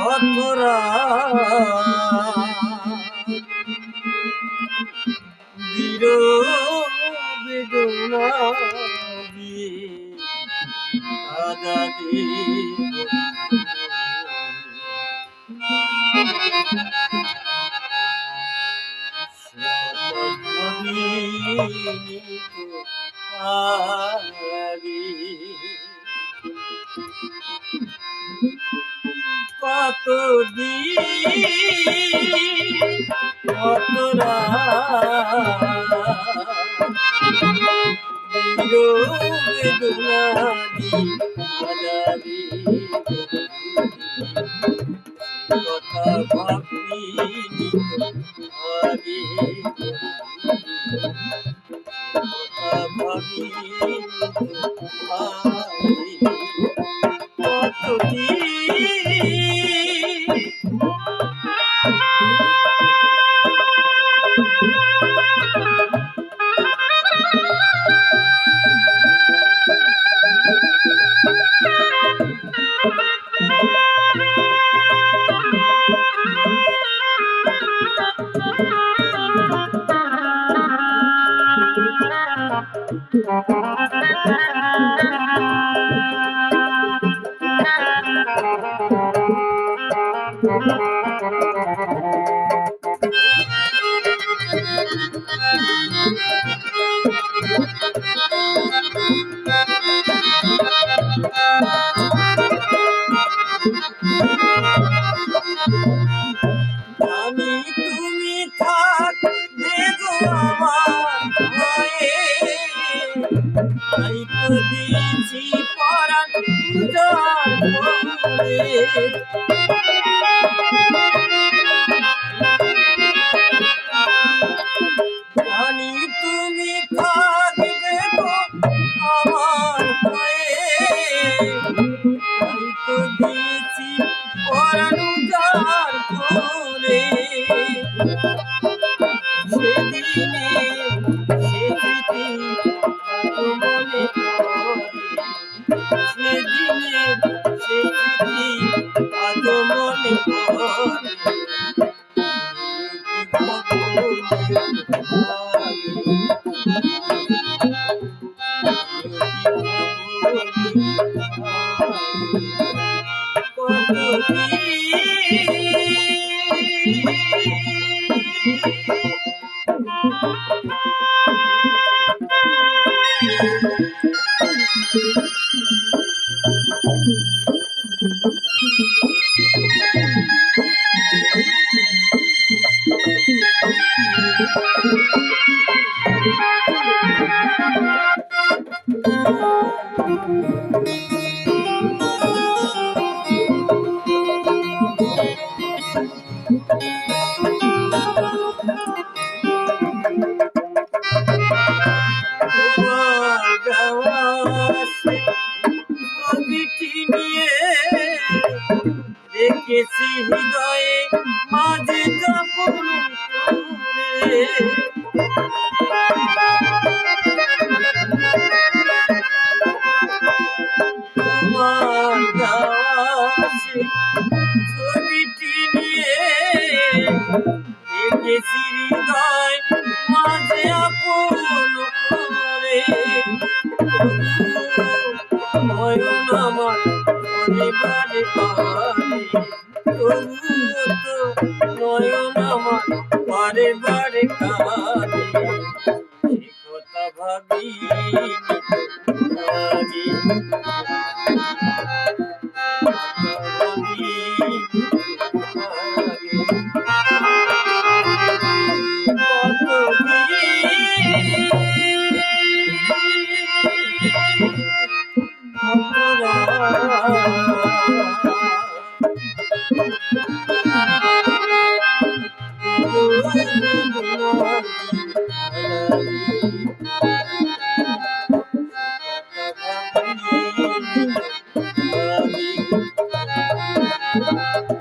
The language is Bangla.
কতরা বিরহ বেদনা দিয়ে কাঁদা দিব কত কতরা বেদনা কথা ভাবি আগে কথা ভাবি কতটি জানি তুমি থাকবে গো আমার ভয়ে, তাই তো দিয়েছি পরাণ উজাড় করে। জানি তুমি থাকবে গো আমার ভয়ে, তাই তো দিয়েছি পরাণ উজাড় করে। সেদিনে সে স্মৃতি মনে পড়ে, সেদিনে সে স্মৃতি আজ মনে পড়ে। ছবিটি নিয়ে রেখেছি হৃদয়ে মাঝে যখন তোমার ছবিটি নিয়ে রেখেছি হৃদয় মাঝে আপন করে। নয়ন আমার বারে বারে, তবুও তো নয়ন আমার বারে বারে কাঁদে। সে কথা ভাবি আগে Thank you.